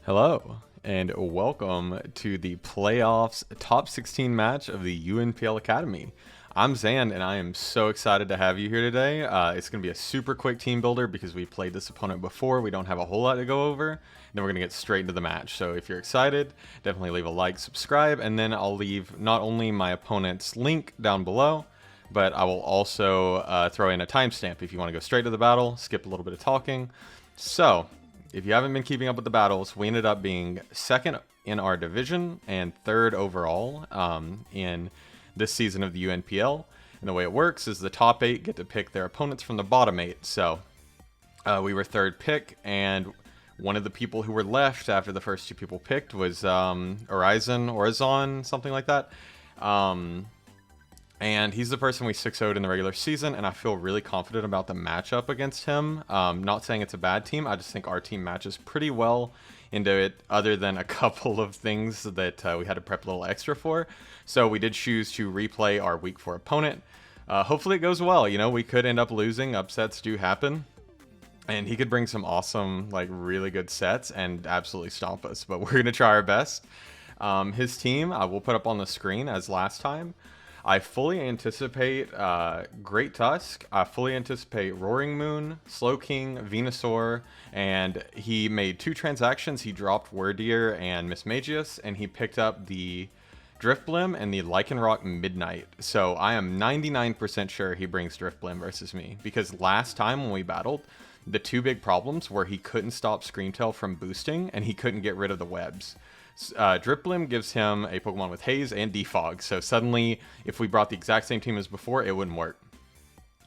Hello, and welcome to the playoffs top 16 match of the UNPL Academy. I'm Zan, and I am so excited to have you here today. It's going to be a super quick team builder because we played this opponent before. We don't have a whole lot to go over, and then we're going to get straight into the match. So if you're excited, definitely leave a like, subscribe, and then I'll leave not only my opponent's link down below, but I will also throw in a timestamp if you want to go straight to the battle, skip a little bit of talking. So, if you haven't been keeping up with the battles, we ended up being second in our division and third overall in this season of the UNPL. And the way it works is the top 8 get to pick their opponents from the bottom 8. So we were third pick, and one of the people who were left after the first 2 people picked was Orizan, something like that. And he's the person we 6-0'd in the regular season, and I feel really confident about the matchup against him. Not saying it's a bad team, I just think our team matches pretty well into it, other than a couple of things that we had to prep a little extra for. So we did choose to replay our week 4 opponent. Hopefully it goes well. You know, we could end up losing, upsets do happen. And he could bring some awesome, like really good sets and absolutely stomp us, but we're going to try our best. His team, I will put up on the screen as last time. I fully anticipate Great Tusk, I fully anticipate Roaring Moon, Slowking, Venusaur, and he made 2 transactions. He dropped Wordeer and Mismagius, and he picked up the Driftblim and the Lycanroc Midnight. So I am 99% sure he brings Driftblim versus me, because last time when we battled, the 2 big problems were he couldn't stop Screamtail from boosting, and he couldn't get rid of the webs. Dripblim gives him a Pokemon with Haze and Defog, so suddenly, if we brought the exact same team as before, it wouldn't work.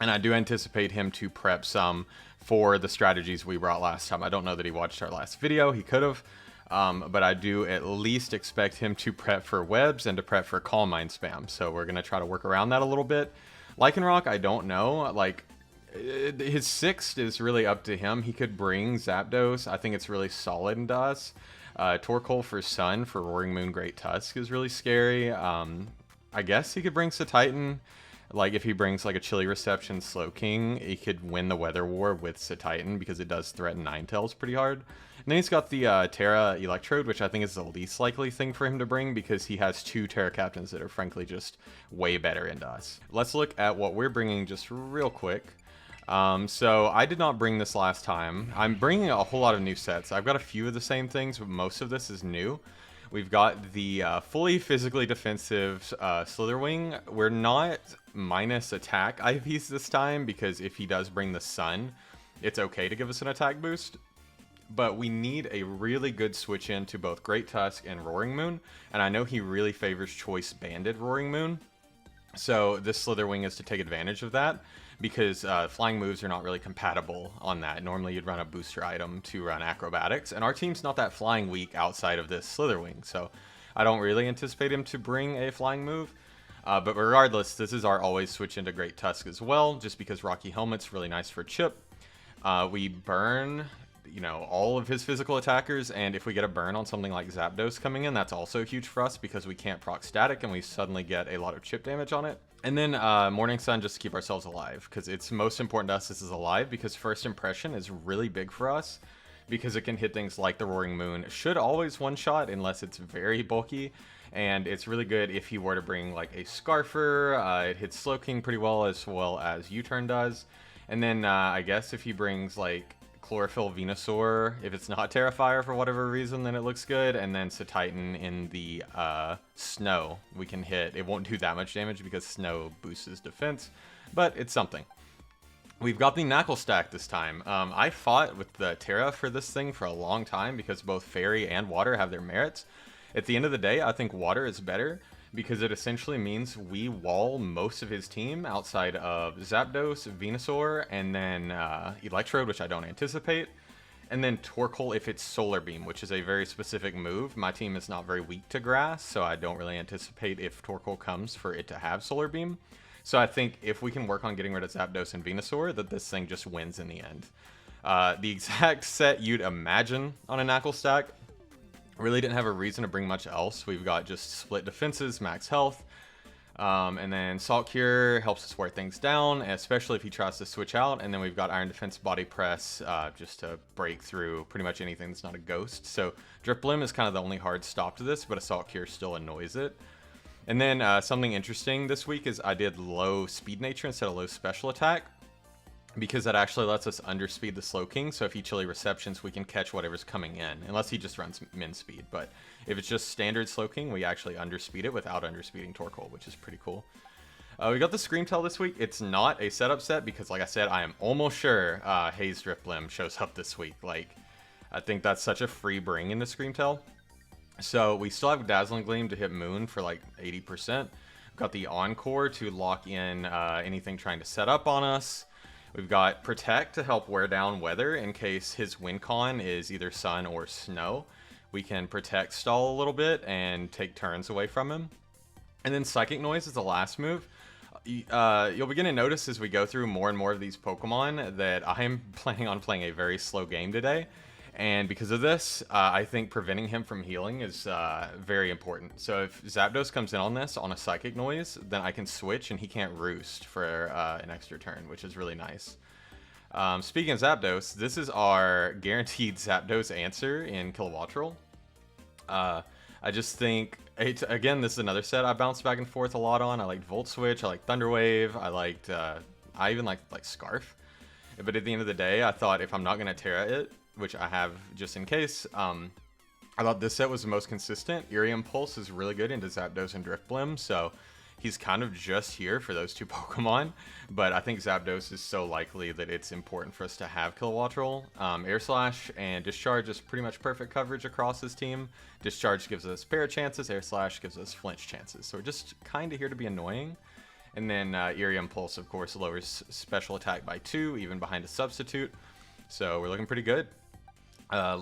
And I do anticipate him to prep some for the strategies we brought last time. I don't know that he watched our last video, he could have, but I do at least expect him to prep for webs and to prep for Calm Mind spam, so we're going to try to work around that a little bit. Lycanroc, I don't know, like, his 6th is really up to him. He could bring Zapdos, I think it's really solid into us. Torkoal for Sun for Roaring Moon Great Tusk is really scary. I guess he could bring Satitan. Like, if he brings like a Chilly Reception Slowking, he could win the Weather War with Satitan because it does threaten Ninetales pretty hard. And then he's got the Terra Electrode, which I think is the least likely thing for him to bring because he has 2 Terra Captains that are frankly just way better into us. Let's look at what we're bringing just real quick. So I did not bring this last time. I'm bringing a whole lot of new sets. I've got a few of the same things, but most of this is new. We've got the fully physically defensive Slitherwing. We're not minus attack IVs this time because if he does bring the Sun, it's okay to give us an attack boost. But we need a really good switch in to both Great Tusk and Roaring Moon. And I know he really favors Choice Banded Roaring Moon. So this Slitherwing is to take advantage of that, because flying moves are not really compatible on that. Normally you'd run a booster item to run acrobatics, and our team's not that flying weak outside of this Slitherwing, so I don't really anticipate him to bring a flying move. But regardless, this is our always switch into Great Tusk as well, just because Rocky Helmet's really nice for chip. We burn, you know, all of his physical attackers, and if we get a burn on something like Zapdos coming in, that's also huge for us because we can't proc static and we suddenly get a lot of chip damage on it. And then Morning Sun just to keep ourselves alive, because it's most important to us this is alive, because first impression is really big for us because it can hit things like the Roaring Moon. It should always one-shot unless it's very bulky, and it's really good if he were to bring like a Scarfer. It hits Slowking pretty well as U-Turn does. And then I guess if he brings like Chlorophyll Venusaur, if it's not Terrifier for whatever reason, then it looks good. And then Satitan in the Snow, we can hit. It won't do that much damage because Snow boosts his defense, but it's something. We've got the Naclstack this time. I fought with the Terra for this thing for a long time because both Fairy and Water have their merits. At the end of the day, I think Water is better because it essentially means we wall most of his team outside of Zapdos, Venusaur, and then Electrode, which I don't anticipate. And then Torkoal if it's Solar Beam, which is a very specific move. My team is not very weak to Grass, so I don't really anticipate if Torkoal comes for it to have Solar Beam. So I think if we can work on getting rid of Zapdos and Venusaur, that this thing just wins in the end. The exact set you'd imagine on a Naclstack. Really didn't have a reason to bring much else. We've got just split defenses, max health, And then Salt Cure helps us wear things down, especially if he tries to switch out. And then we've got Iron Defense Body Press just to break through pretty much anything that's not a ghost. So Drip is kind of the only hard stop to this, but a Salt Cure still annoys it. And then something interesting this week is I did low speed nature instead of low special attack, because that actually lets us underspeed the Slowking. So if he chilly receptions, we can catch whatever's coming in, unless he just runs min speed. But if it's just standard Slowking, we actually underspeed it without underspeeding Torkoal, which is pretty cool. We got the Screamtail this week. It's not a setup set because, like I said, I am almost sure Haze Drifblim shows up this week. Like, I think that's such a free bring in the Screamtail. So we still have Dazzling Gleam to hit Moon for like 80%. We've got the Encore to lock in anything trying to set up on us. We've got Protect to help wear down weather in case his win con is either sun or snow. We can Protect stall a little bit and take turns away from him. And then Psychic Noise is the last move. You'll begin to notice as we go through more and more of these Pokemon that I am planning on playing a very slow game today. And because of this, I think preventing him from healing is very important. So if Zapdos comes in on this on a Psychic Noise, then I can switch and he can't roost for an extra turn, which is really nice. Speaking of Zapdos, this is our guaranteed Zapdos answer in Kilowattrel. I just think, again, this is another set I bounced back and forth a lot on. I liked Volt Switch, I liked Thunder Wave, I even liked Scarf. But at the end of the day, I thought if I'm not going to Terra it, which I have just in case, I thought this set was the most consistent. Eerie Impulse is really good into Zapdos and Drifblim, so he's kind of just here for those two Pokemon. But I think Zapdos is so likely that it's important for us to have Kilowattrel. Air Slash and Discharge is pretty much perfect coverage across this team. Discharge gives us Para chances, Air Slash gives us Flinch chances. So we're just kind of here to be annoying. And then Eerie Impulse, of course, lowers special attack by 2, even behind a substitute. So we're looking pretty good.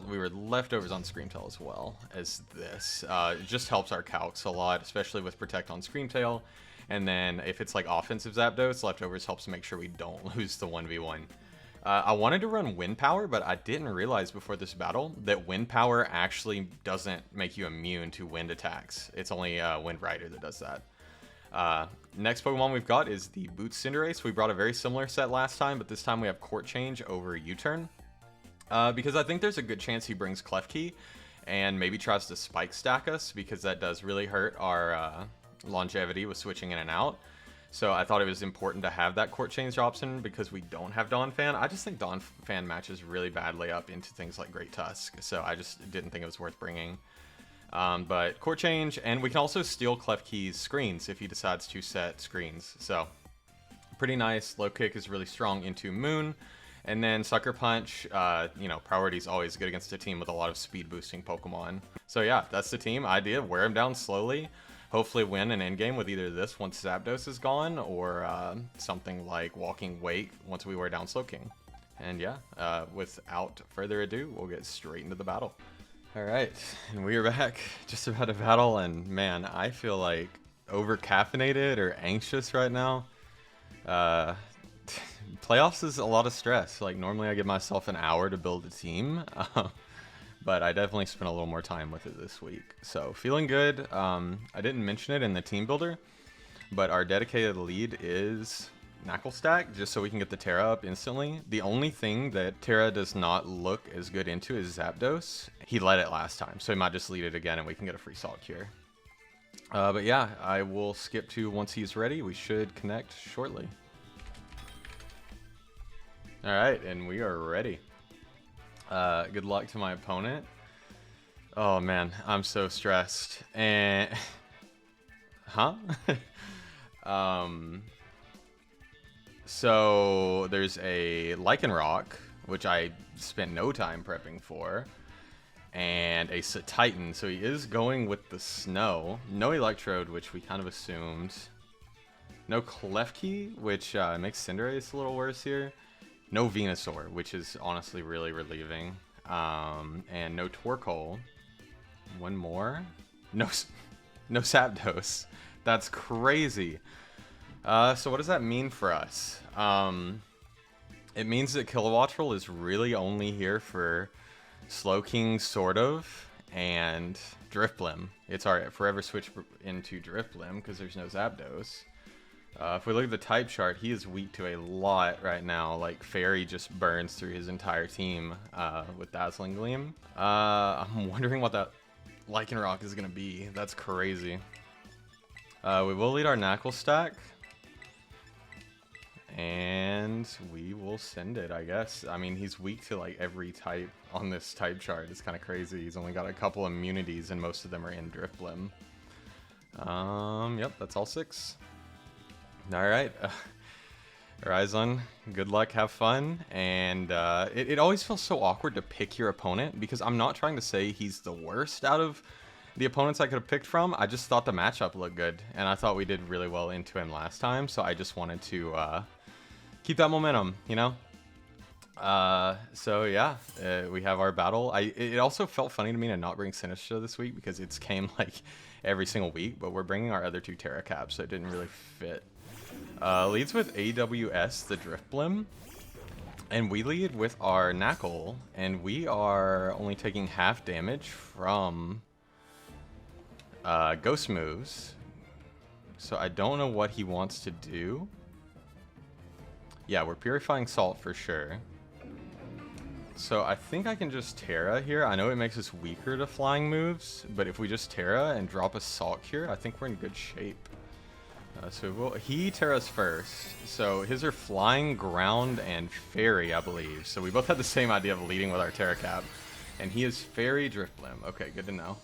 We were leftovers on Screamtail as well as this. It just helps our calcs a lot, especially with Protect on Screamtail. And then if it's like offensive Zapdos, leftovers helps make sure we don't lose the 1v1. I wanted to run Wind Power, but I didn't realize before this battle that Wind Power actually doesn't make you immune to wind attacks. It's only Wind Rider that does that. Next Pokemon we've got is the Boots Cinderace. We brought a very similar set last time, but this time we have Court Change over U-Turn. Because I think there's a good chance he brings Klefki and maybe tries to spike stack us, because that does really hurt our longevity with switching in and out. So I thought it was important to have that Court Change option because we don't have Donphan. I just think Donphan matches really badly up into things like Great Tusk, so I just didn't think it was worth bringing. But Court Change, and we can also steal Klefki's screens if he decides to set screens. So pretty nice. Low Kick is really strong into Moon. And then Sucker Punch, priority is always good against a team with a lot of speed boosting Pokemon. So yeah, that's the team idea. Wear him down slowly. Hopefully win an endgame with either this once Zapdos is gone, or something like Walking Wake once we wear down Slowking. And yeah, without further ado, we'll get straight into the battle. Alright, and we are back, just about to battle, and man, I feel like over-caffeinated or anxious right now. Playoffs is a lot of stress. Like, normally I give myself an hour to build a team, but I definitely spent a little more time with it this week. So, feeling good. I didn't mention it in the team builder, but our dedicated lead is Naclstack, just so we can get the Terra up instantly. The only thing that Terra does not look as good into is Zapdos. He led it last time, so he might just lead it again and we can get a free Salt Cure. But yeah, I will skip to once he's ready. We should connect shortly. Alright, and we are ready. Good luck to my opponent. Oh man, I'm so stressed. And huh? So there's a Lycanroc, which I spent no time prepping for, and a Titan. So he is going with the snow. No Electrode, which we kind of assumed. No Klefki, which makes Cinderace a little worse here. No Venusaur, which is honestly really relieving. And no Torkoal. One more. No Zapdos. That's crazy. So what does that mean for us? It means that Kilowattrel is really only here for Slowking, sort of, and Drifblim. It's our forever switch into Drifblim because there's no Zapdos. If we look at the type chart, he is weak to a lot right now. Like, Fairy just burns through his entire team with Dazzling Gleam. I'm wondering what that Lycanroc is going to be. That's crazy. We will lead our Naclstack. And we will send it, I guess. I mean, he's weak to like every type on this type chart. It's kind of crazy. He's only got a couple immunities, and most of them are in Drifblim. Yep, that's all 6. Alright, Orizan, good luck, have fun, and it always feels so awkward to pick your opponent, because I'm not trying to say he's the worst out of the opponents I could have picked from. I just thought the matchup looked good, and I thought we did really well into him last time, so I just wanted to keep that momentum, you know? So yeah, we have our battle. It also felt funny to me to not bring Sinistcha this week, because it's came like every single week, but we're bringing our other 2 Terra Caps, so it didn't really fit. Leads with AWS, the Drifblim, and we lead with our Knackle, and we are only taking half damage from Ghost moves, so I don't know what he wants to do. Yeah, we're Purifying Salt for sure. So I think I can just Terra here. I know it makes us weaker to flying moves, but if we just Terra and drop a Salt Cure, I think we're in good shape. He Terras first, so his are Flying, Ground, and Fairy, I believe. So we both had the same idea of leading with our Terra Cap, and he is Fairy Drifblim. Okay, good to know.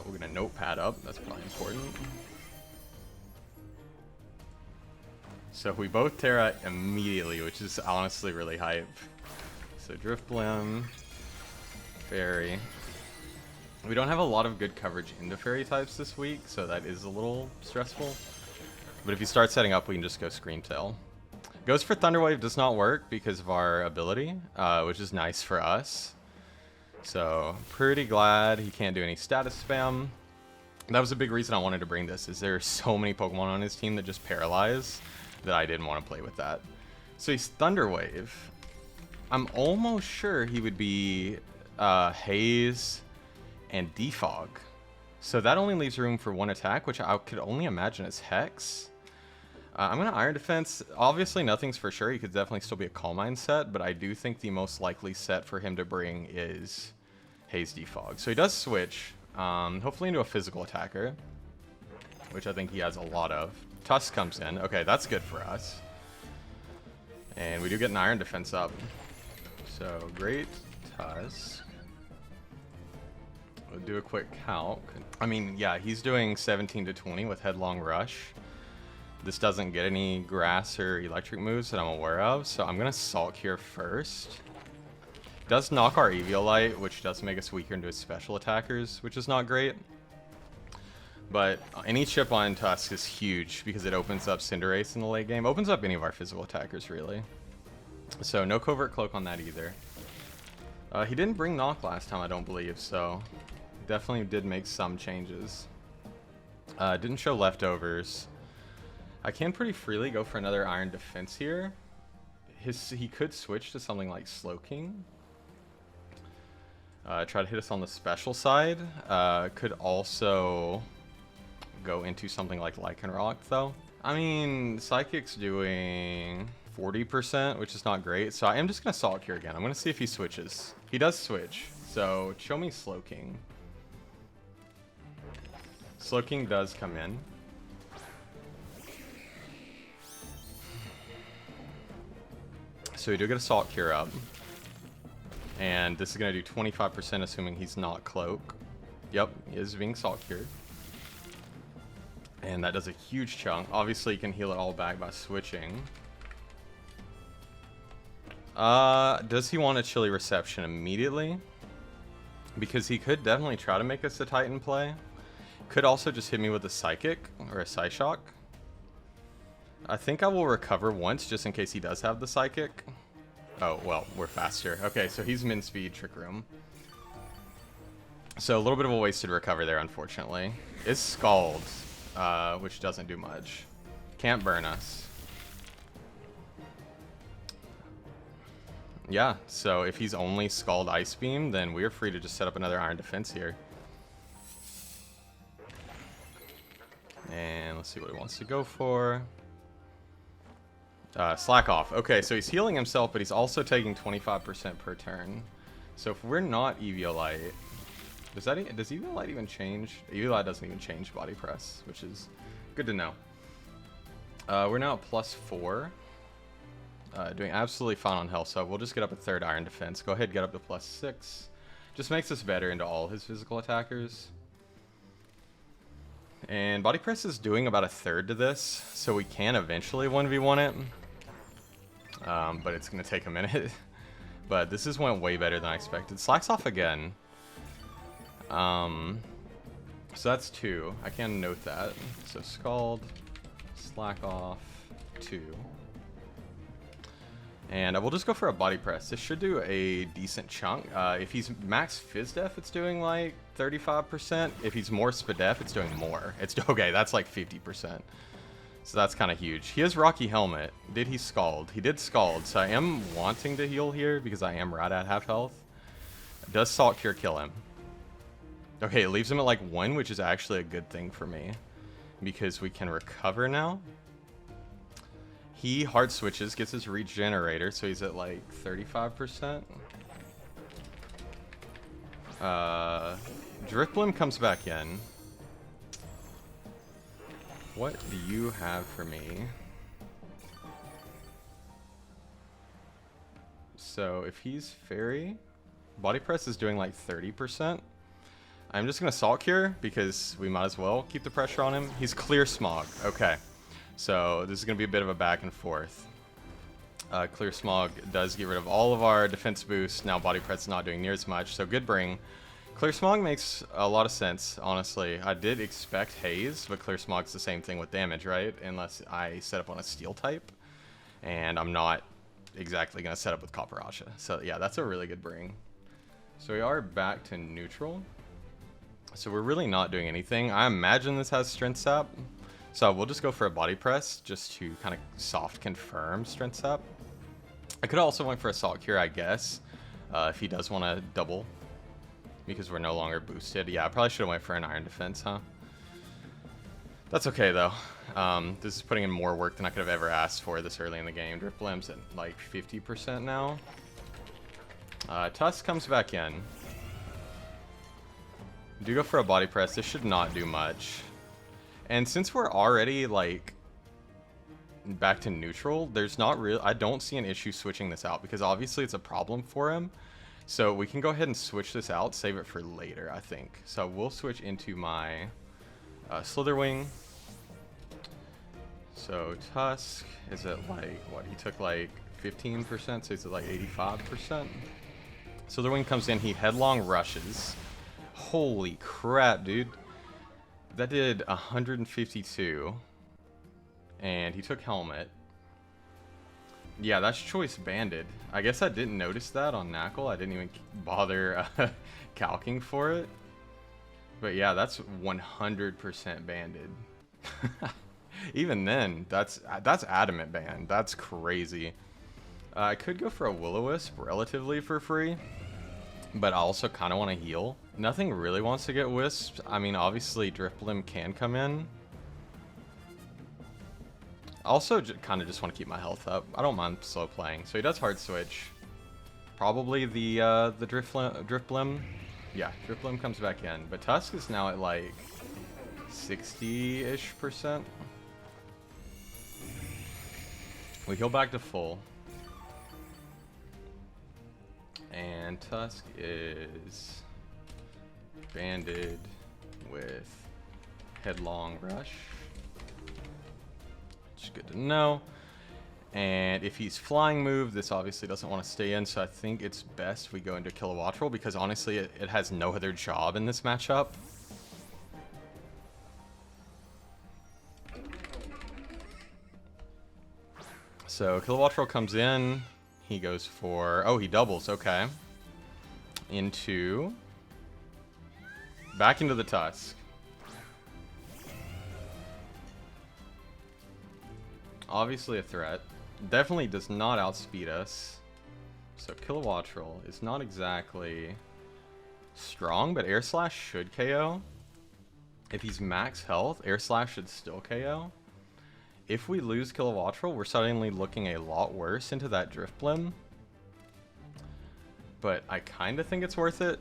We're gonna Notepad up, that's probably important. So we both Terra immediately, which is honestly really hype. So Drifblim, Fairy. We don't have a lot of good coverage into Fairy types this week, so that is a little stressful. But if you start setting up, we can just go Scream Tail. Goes for Thunder Wave does not work because of our ability, which is nice for us. So pretty glad he can't do any status spam. That was a big reason I wanted to bring this, is there are so many Pokemon on his team that just paralyze that I didn't want to play with that. So he's Thunder Wave. I'm almost sure he would be Haze and Defog. So that only leaves room for 1 attack, which I could only imagine is Hex. I'm going to Iron Defense. Obviously, nothing's for sure. He could definitely still be a Calm Mind set, but I do think the most likely set for him to bring is Haze Defog. So he does switch, hopefully into a physical attacker, which I think he has a lot of. Tusk comes in. Okay, that's good for us. And we do get an Iron Defense up. So, great Tusk. We'll do a quick calc. I mean, yeah, he's doing 17 to 20 with Headlong Rush. This doesn't get any grass or electric moves that I'm aware of, so I'm going to Salt Cure first. Does knock our Eviolite, which does make us weaker into his special attackers, which is not great. But any chip on Tusk is huge because it opens up Cinderace in the late game. Opens up any of our physical attackers, really. So no Covert Cloak on that either. He didn't bring Knock last time, I don't believe, so definitely did make some changes. Didn't show Leftovers. I can pretty freely go for another Iron Defense here. He could switch to something like Slowking. Try to hit us on the special side. Could also go into something like Lycanroc, though. I mean, Psychic's doing 40%, which is not great, so I am just going to Salt Cure again. I'm going to see if he switches. He does switch, so show me Slowking. Slowking does come in. So we do get a Salt Cure up. And this is going to do 25%, assuming he's not Cloak. Yep, he is being Salt Cured. And that does a huge chunk. Obviously, you can heal it all back by switching. Does he want a Chilly Reception immediately? Because he could definitely try to make us a Titan play. Could also just hit me with a Psychic or a Psyshock. I think I will recover once just in case he does have the Psychic. Oh, well, we're faster. Okay, so he's min speed, Trick Room. So a little bit of a wasted recover there, unfortunately. Is Scald, which doesn't do much. Can't burn us. Yeah, so if he's only Scald Ice Beam, then we're free to just set up another Iron Defense here. And let's see what he wants to go for. Slack off. Okay, so he's healing himself, but he's also taking 25% per turn. So if we're not Eviolite, does Eviolite even change? Eviolite doesn't even change body press, which is good to know. We're now at +4. Doing absolutely fine on health, so we'll just get up a third Iron Defense. Go ahead, get up to +6. Just makes us better into all his physical attackers. And body press is doing about a third to this, so we can eventually 1v1 it. But it's going to take a minute. But this has went way better than I expected. Slacks off again. So that's 2. I can note that. So Scald, slack off, 2. And we'll just go for a body press. This should do a decent chunk. If he's max Phys Def, it's doing like 35%. If he's more Spadef, it's doing more. It's okay, that's like 50%. So that's kind of huge. He has Rocky Helmet. Did he Scald? He did Scald, so I am wanting to heal here because I am right at half health. Does Salt Cure kill him? Okay, it leaves him at like 1, which is actually a good thing for me because we can recover now. He hard switches, gets his regenerator, so he's at like 35%. Driplim comes back in. What do you have for me? So if he's Fairy, body press is doing like 30%. I'm just gonna Salt Cure because we might as well keep the pressure on him. He's Clear Smog. Okay. So this is going to be a bit of a back and forth. Clear Smog does get rid of all of our defense boosts. Now body press is not doing near as much, so good bring. Clear Smog makes a lot of sense, honestly. I did expect Haze, but Clear Smog's the same thing with damage, right? Unless I set up on a Steel type. And I'm not exactly going to set up with Copperasha. So yeah, that's a really good bring. So we are back to neutral. So we're really not doing anything. I imagine this has Strength Sap. So we'll just go for a body press just to kind of soft confirm Strength Sap. I could also went for a Salt Cure, I guess, if he does want to double because we're no longer boosted. Yeah, I probably should have went for an Iron Defense, huh? That's okay, though. This is putting in more work than I could have ever asked for this early in the game. Driplim's at like 50% now. Tusk comes back in. Do go for a body press. This should not do much. And since we're already, like, back to neutral, there's not really... I don't see an issue switching this out, because obviously it's a problem for him. So we can go ahead and switch this out, save it for later, I think. So we'll switch into my Slitherwing. So Tusk is at, like, what? He took, like, 15%, so he's at, like, 85%. Slitherwing comes in, he headlong rushes. Holy crap, dude. That did 152, and he took helmet. Yeah, that's choice banded. I guess I didn't notice that on Nacl. I didn't even bother calcing for it. But yeah, that's 100% banded. Even then, that's adamant banned. That's crazy. I could go for a Will-O-Wisp relatively for free, but I also kind of want to heal. Nothing really wants to get wisped. I mean, obviously Driplim can come in. I also kind of just want to keep my health up. I don't mind slow playing. So he does hard switch. Probably the Driplim. Yeah, Driplim comes back in. But Tusk is now at like 60-ish%. We heal back to full. And Tusk is banded with Headlong Rush, which is good to know. And if he's flying move, this obviously doesn't want to stay in, so I think it's best we go into Kilowattrel, because honestly it has no other job in this matchup. So Kilowattrel comes in, he goes for, oh, he doubles, okay. Back into the Tusk. Obviously a threat. Definitely does not outspeed us. So Kilowattrel is not exactly strong, but Air Slash should KO. If he's max health, Air Slash should still KO. If we lose Kilowattrel, we're suddenly looking a lot worse into that Drift Blim. But I kind of think it's worth it.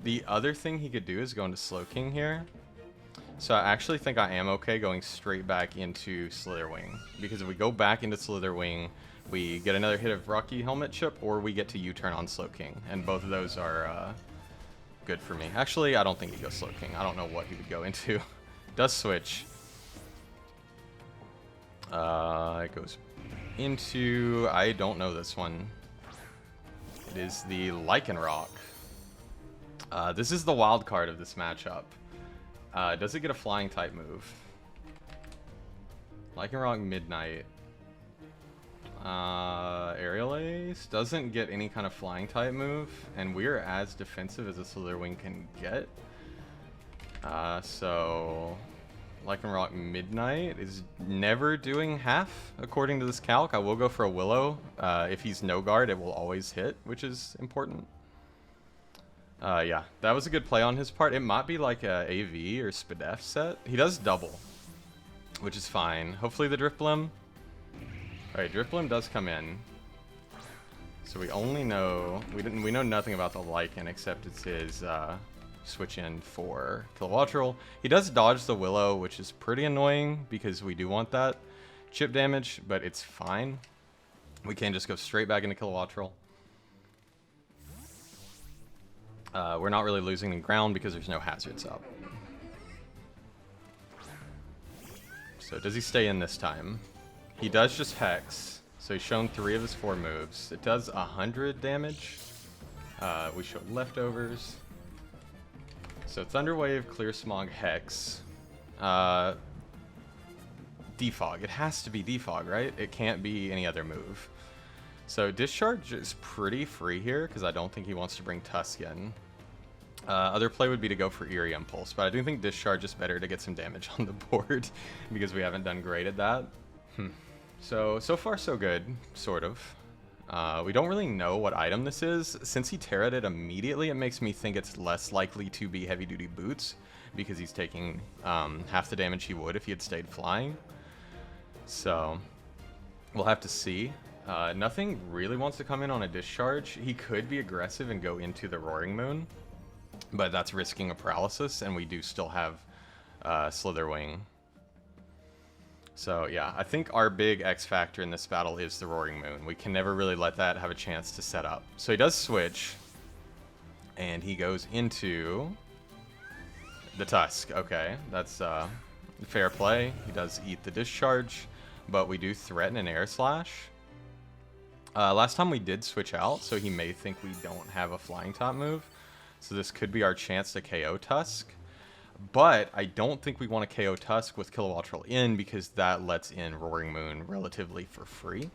The other thing he could do is go into Slow King here. So I actually think I am okay going straight back into Slitherwing. Because if we go back into Slitherwing, we get another hit of Rocky Helmet Chip, or we get to U-turn on Slow King. And both of those are good for me. Actually, I don't think he'd go Slow King. I don't know what he would go into. Does switch. It goes into... I don't know this one. It is the Lycanroc. This is the wild card of this matchup. Does it get a flying type move? Lycanroc Midnight. Aerial Ace doesn't get any kind of flying type move, and we're as defensive as a Slitherwing can get. So Lycanroc Midnight is never doing half according to this calc. I will go for a Willow. If he's no guard, it will always hit, which is important. Yeah, that was a good play on his part. It might be like a AV or Spadef set. He does double, which is fine. Hopefully the Drift Blim. Alright, Drift Blim does come in. So we only know... We know nothing about the Lycan except it's his switch in for Kilowattrel. He does dodge the Willow, which is pretty annoying because we do want that chip damage, but it's fine. We can just go straight back into Kilowattrel. We're not really losing the ground because there's no hazards up. So does he stay in this time? He does just Hex. So he's shown 3 of his 4 moves. It does 100 damage. We showed Leftovers. So Thunder Wave, Clear Smog, Hex. Defog. It has to be Defog, right? It can't be any other move. So Discharge is pretty free here because I don't think he wants to bring Tusk in. Other play would be to go for Eerie Impulse, but I do think Discharge is better to get some damage on the board because we haven't done great at that. So far so good, sort of. We don't really know what item this is. Since he Terra'd it immediately, it makes me think it's less likely to be Heavy Duty Boots because he's taking half the damage he would if he had stayed flying. So we'll have to see. Nothing really wants to come in on a Discharge. He could be aggressive and go into the Roaring Moon, but that's risking a paralysis, and we do still have Slitherwing. So yeah, I think our big X factor in this battle is the Roaring Moon. We can never really let that have a chance to set up. So he does switch, and he goes into the Tusk. Okay, that's fair play. He does eat the Discharge, but we do threaten an Air Slash. Last time we did switch out, so he may think we don't have a flying top move. So this could be our chance to KO Tusk. But I don't think we want to KO Tusk with Kilowattrel in because that lets in Roaring Moon relatively for free.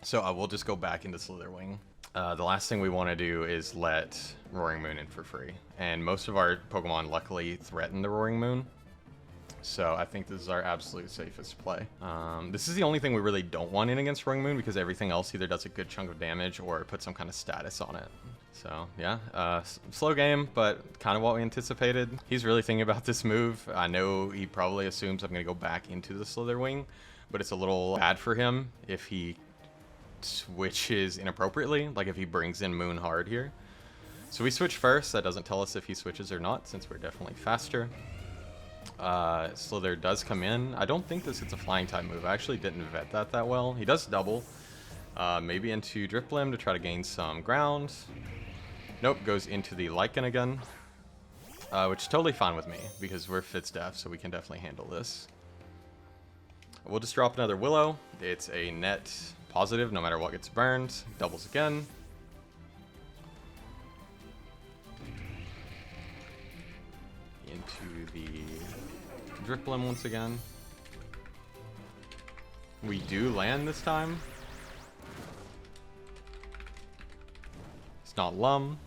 So I will just go back into Slitherwing. The last thing we want to do is let Roaring Moon in for free. And most of our Pokemon luckily threaten the Roaring Moon. So I think this is our absolute safest play. This is the only thing we really don't want in against Roaring Moon because everything else either does a good chunk of damage or put some kind of status on it. So yeah, slow game, but kind of what we anticipated. He's really thinking about this move. I know he probably assumes I'm going to go back into the Slitherwing, but it's a little bad for him if he switches inappropriately, like if he brings in Moon hard here. So we switch first. That doesn't tell us if he switches or not since we're definitely faster. Slither does come in. I don't think this is a flying type move. I actually didn't vet that well. He does double. Maybe into Drift Blim to try to gain some ground. Nope, goes into the Lycan again. Which is totally fine with me because we're Fitzdef, so we can definitely handle this. We'll just drop another Willow. It's a net positive no matter what gets burned. Doubles again. Into the Drift Blim once again. We do land this time. It's not Lum.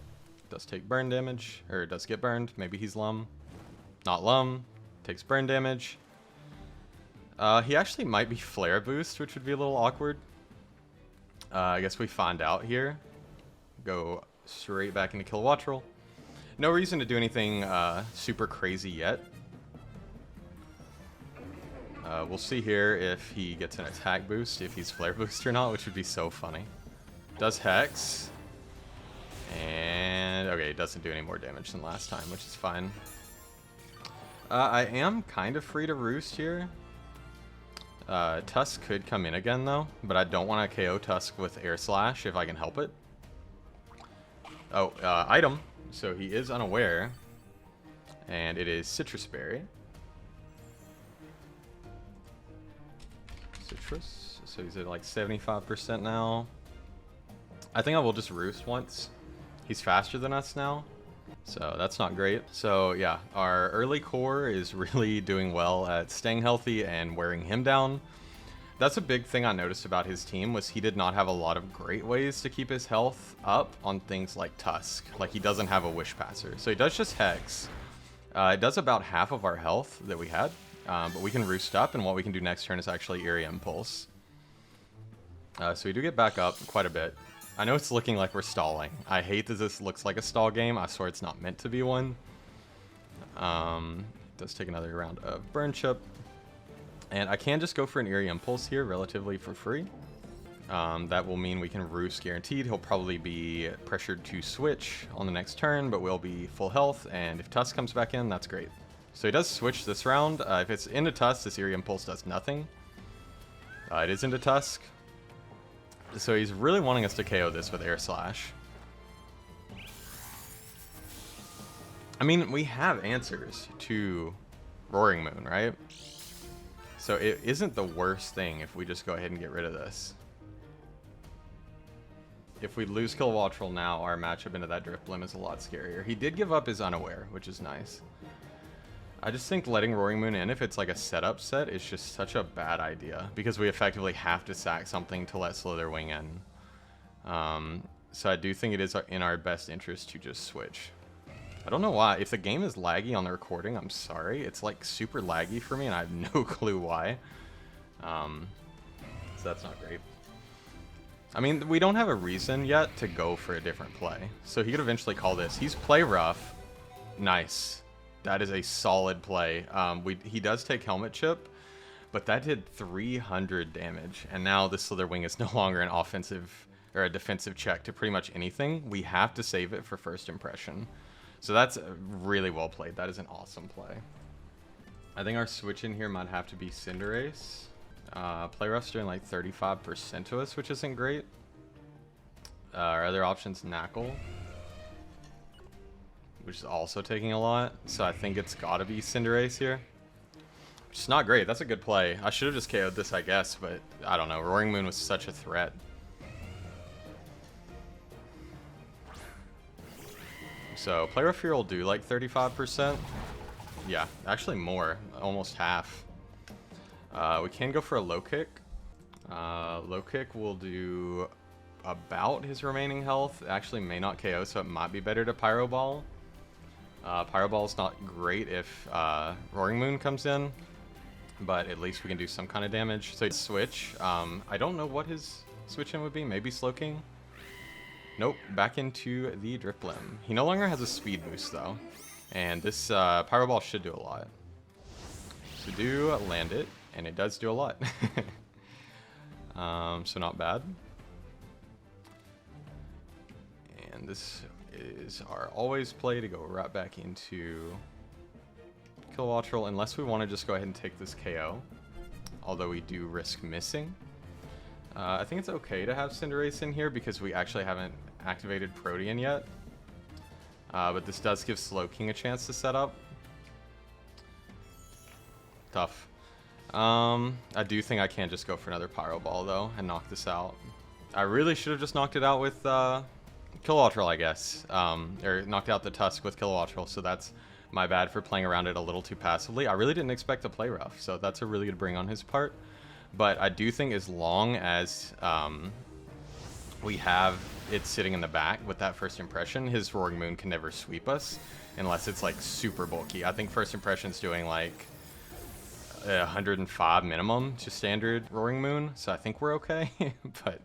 Does take burn damage, or does get burned. Maybe he's Lum. Not Lum. Takes burn damage. He actually might be Flare Boost, which would be a little awkward. I guess we find out here. go straight back into Kilowattrel. No reason to do anything super crazy yet. We'll see here if he gets an attack boost, if he's flare boost or not, which would be so funny. Does Hex. And okay, it doesn't do any more damage than last time, which is fine. I am kind of free to roost here. Tusk could come in again though, but I don't want to KO Tusk with Air Slash if I can help it. Oh, item. So he is unaware. And it is Citrus Berry. Citrus. So he's at like 75% now. I think I will just roost once. He's faster than us now. So that's not great. So yeah, our early core is really doing well at staying healthy and wearing him down. That's a big thing I noticed about his team was he did not have a lot of great ways to keep his health up on things like Tusk. Like he doesn't have a Wish Passer. So he does just Hex. It does about half of our health that we had. But we can roost up, and what we can do next turn is actually Eerie Impulse. So we do get back up quite a bit. I know it's looking like we're stalling. I hate that this looks like a stall game. I swear it's not meant to be one. Does take another round of Burn Chip. And I can just go for an Eerie Impulse here relatively for free. That will mean we can roost guaranteed. He'll probably be pressured to switch on the next turn, but we'll be full health. And if Tusk comes back in, that's great. So he does switch this round. If it's into Tusk, this Eerie Impulse does nothing. It is into Tusk. So he's really wanting us to KO this with Air Slash. I mean, we have answers to Roaring Moon, right? So it isn't the worst thing if we just go ahead and get rid of this. If we lose Kilowattrel now, our matchup into that Drifblim is a lot scarier. He did give up his Unaware, which is nice. I just think letting Roaring Moon in, if it's like a setup set, is just such a bad idea. Because we effectively have to sack something to let Slitherwing in. So I do think it is in our best interest to just switch. I don't know why. If the game is laggy on the recording, I'm sorry. It's like super laggy for me and I have no clue why. So that's not great. I mean, we don't have a reason yet to go for a different play. So he could eventually call this. He's play rough. Nice. That is a solid play. He does take Helmet Chip, but that did 300 damage. And now the Slitherwing is no longer an offensive or a defensive check to pretty much anything. We have to save it for first impression. So that's really well played. That is an awesome play. I think our switch in here might have to be Cinderace. Play rough's doing like 35% to us, which isn't great. Our other option's Nacl, which is also taking a lot. So I think it's gotta be Cinderace here. Which is not great. That's a good play. I should have just KO'd this, I guess, but I don't know. Roaring Moon was such a threat. So play rough here will do like 35%. Yeah, actually more. Almost half. We can go for a low kick. Low kick will do about his remaining health. It actually may not KO, so it might be better to Pyro Ball. Pyro Ball is not great if Roaring Moon comes in, but at least we can do some kind of damage. So switch. I don't know what his switch in would be. Maybe Slow King? Nope. Back into the Drifblim. He no longer has a speed boost though, and this Pyro Ball should do a lot. So do land it, and it does do a lot. So not bad. And this is our always play to go right back into Kilowattrel, unless we want to just go ahead and take this KO, although we do risk missing. I think it's okay to have Cinderace in here because we actually haven't activated Protean yet, but this does give Slowking a chance to set up. Tough. I do think I can just go for another Pyro Ball though and knock this out. I really should have just knocked it out with Kilowattrel, I guess, or knocked out the Tusk with Kilowattrel, so that's my bad for playing around it a little too passively. I really didn't expect to play rough, so that's a really good bring on his part. But I do think as long as we have it sitting in the back with that first impression, his Roaring Moon can never sweep us unless it's like super bulky. I think first impression's doing like 105 minimum to standard Roaring Moon, so I think we're okay. But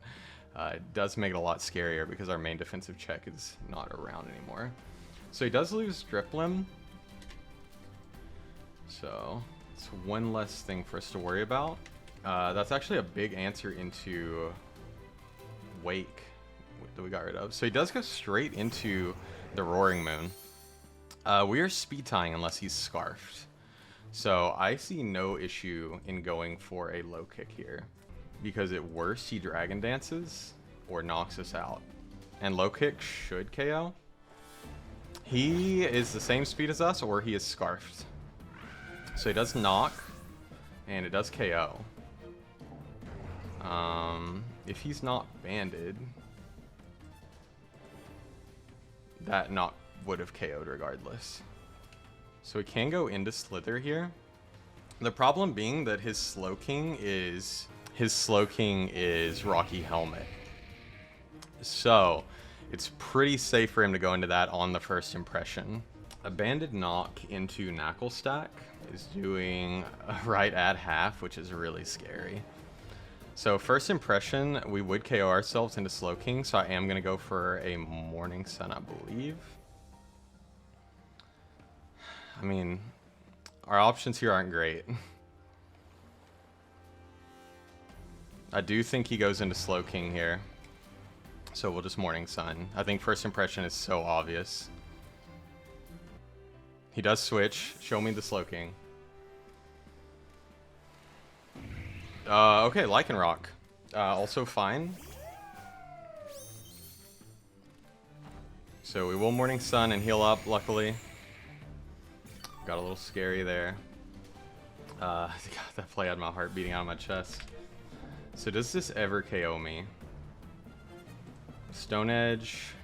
It does make it a lot scarier because our main defensive check is not around anymore. So he does lose Drip Limb. So it's one less thing for us to worry about. That's actually a big answer into Wake that we got rid of. So he does go straight into the Roaring Moon. We are speed tying unless he's scarfed. So I see no issue in going for a low kick here, because at worst he Dragon Dances or knocks us out. And low kick should KO. He is the same speed as us, or he is scarfed. So he does knock, and it does KO. If he's not banded, that knock would have KO'd regardless. So we can go into Slither here. The problem being that his Slowking is Rocky Helmet. So it's pretty safe for him to go into that on the first impression. A banded knock into Naclstack is doing right at half, which is really scary. So first impression, we would KO ourselves into Slowking, so I am going to go for a Morning Sun, I believe. I mean, our options here aren't great. I do think he goes into Slowking here. So we'll just Morning Sun. I think first impression is so obvious. He does switch. Show me the Slowking. Okay, Lycanroc. Also fine. So we will Morning Sun and heal up, luckily. Got a little scary there. God, that play had my heart beating out of my chest. So does this ever KO me? Stone Edge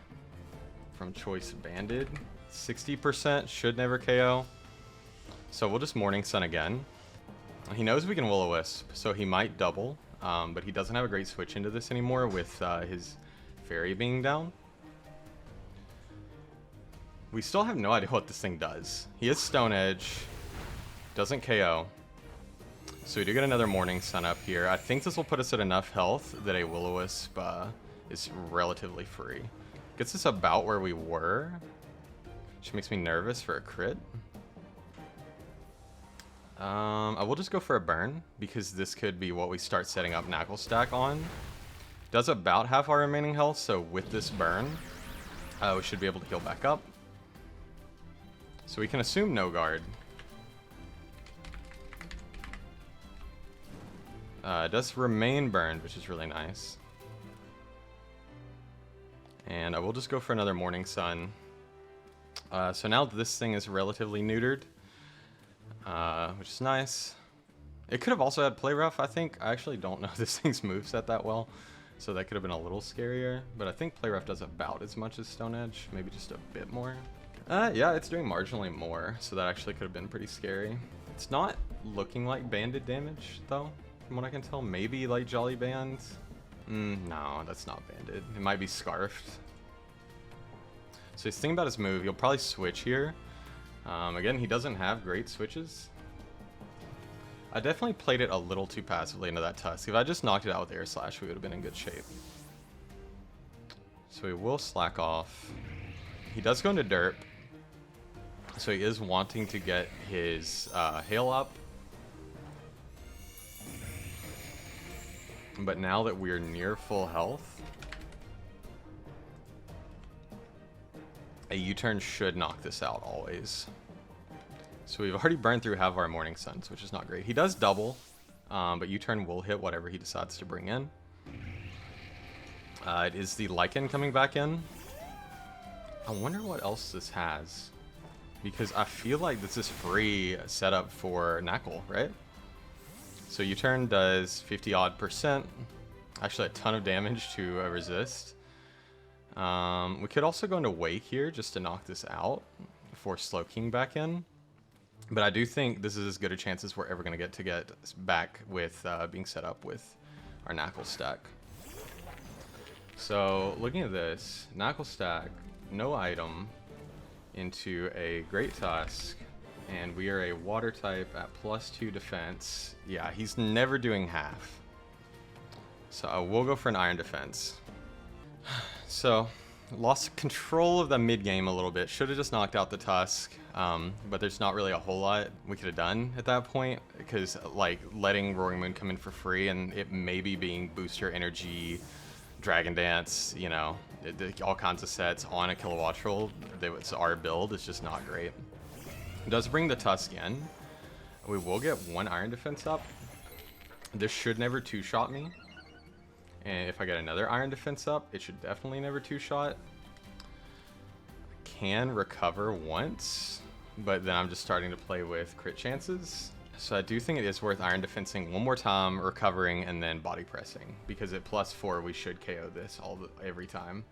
from choice banded. 60% should never KO. So we'll just Morning Sun again. He knows we can Will-O-Wisp, so he might double, but he doesn't have a great switch into this anymore with his Fairy being down. We still have no idea what this thing does. He is Stone Edge, doesn't KO. So we do get another Morning Sun up here. I think this will put us at enough health that a Will-O-Wisp is relatively free. Gets us about where we were, which makes me nervous for a crit. I will just go for a burn, because this could be what we start setting up Naclstack on. Does about half our remaining health, so with this burn, we should be able to heal back up. So we can assume no guard. It does remain burned, which is really nice. And I will just go for another Morning Sun. So now this thing is relatively neutered, which is nice. It could have also had Play Rough, I think. I actually don't know this thing's moveset that well, so that could have been a little scarier. But I think Play Rough does about as much as Stone Edge, maybe just a bit more. Yeah, it's doing marginally more, so that actually could have been pretty scary. It's not looking like banded damage, though, from what I can tell. Maybe like Jolly Band. No, that's not banded. It might be Scarfed. So he's thinking about his move. He'll probably switch here. Again, he doesn't have great switches. I definitely played it a little too passively into that Tusk. If I just knocked it out with Air Slash, we would have been in good shape. So he will slack off. He does go into Derp. So he is wanting to get his Hail up. But now that we're near full health, a U-turn should knock this out always. So we've already burned through half of our Morning Suns, which is not great. He does double, but U-turn will hit whatever he decides to bring in. It is the Lycan coming back in. I wonder what else this has, because I feel like this is free setup for Knackle, right? So U-turn does 50 odd %, actually a ton of damage to resist. We could also go into Wake here just to knock this out before Slowking back in. But I do think this is as good a chance as we're ever going to get back with being set up with our Naclstack. So looking at this, Naclstack, no item into a Great Tusk, and we are a water type at +2 defense. Yeah, he's never doing half. So I will go for an Iron Defense. So, lost control of the mid game a little bit. Should have just knocked out the Tusk, but there's not really a whole lot we could have done at that point, because like letting Roaring Moon come in for free and it maybe being booster energy, Dragon Dance, you know, all kinds of sets on a Kilowattrel that was our build is just not great. It does bring the Tusk in. We will get one Iron Defense up. This should never two-shot me. And if I get another Iron Defense up, it should definitely never two-shot. Can recover once, but then I'm just starting to play with crit chances. So I do think it is worth Iron Defensing one more time, recovering, and then body pressing. Because at +4, we should KO this every time.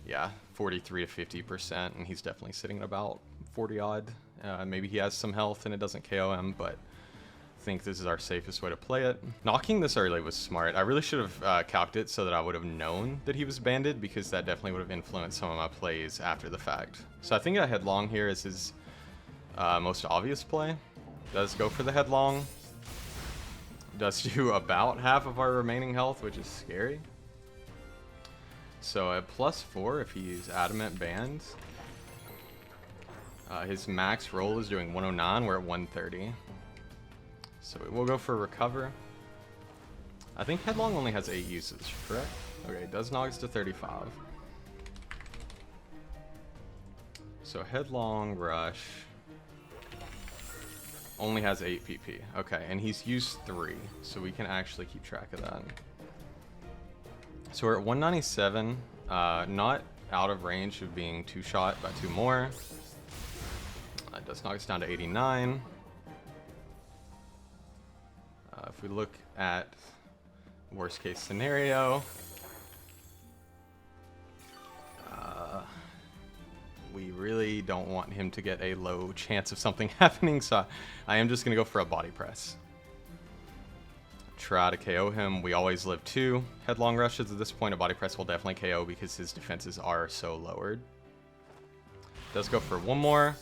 Yeah, 43 to 50%, and he's definitely sitting at about 40-odd. Maybe he has some health and it doesn't KO him, but I think this is our safest way to play it. Knocking this early was smart. I really should have calced it so that I would have known that he was banded, because that definitely would have influenced some of my plays after the fact. So I think a Headlong here is his most obvious play. Does go for the Headlong. Does do about half of our remaining health, which is scary. So at +4, if he's Adamant banned, his max roll is doing 109, we're at 130. So we'll go for Recover. I think Headlong only has 8 uses, correct? Okay, does Nogs to 35. So Headlong Rush only has 8 PP. Okay, and he's used 3, so we can actually keep track of that. So we're at 197, not out of range of being two-shot by 2 more. It does knock us down to 89. If we look at worst case scenario, we really don't want him to get a low chance of something happening, so I am just going to go for a body press. Try to KO him. We always live 2 Headlong Rushes. At this point, a body press will definitely KO because his defenses are so lowered. Does go for one more,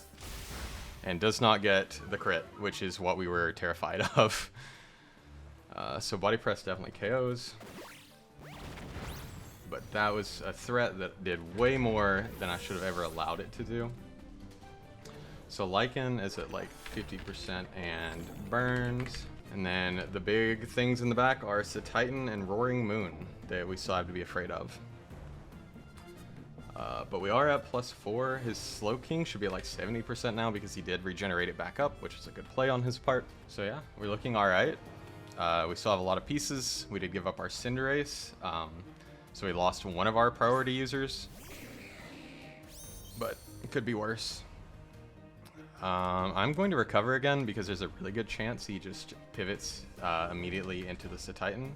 and does not get the crit, which is what we were terrified of. So body press definitely KOs. But that was a threat that did way more than I should have ever allowed it to do. So Lycan is at like 50% and burns. And then the big things in the back are Titan and Roaring Moon that we still have to be afraid of. But we are at +4. His Slow King should be at like 70% now because he did regenerate it back up, which is a good play on his part. So yeah, we're looking alright. We still have a lot of pieces. We did give up our Cinderace, so we lost one of our priority users, but it could be worse. I'm going to recover again because there's a really good chance he just pivots immediately into the Titan.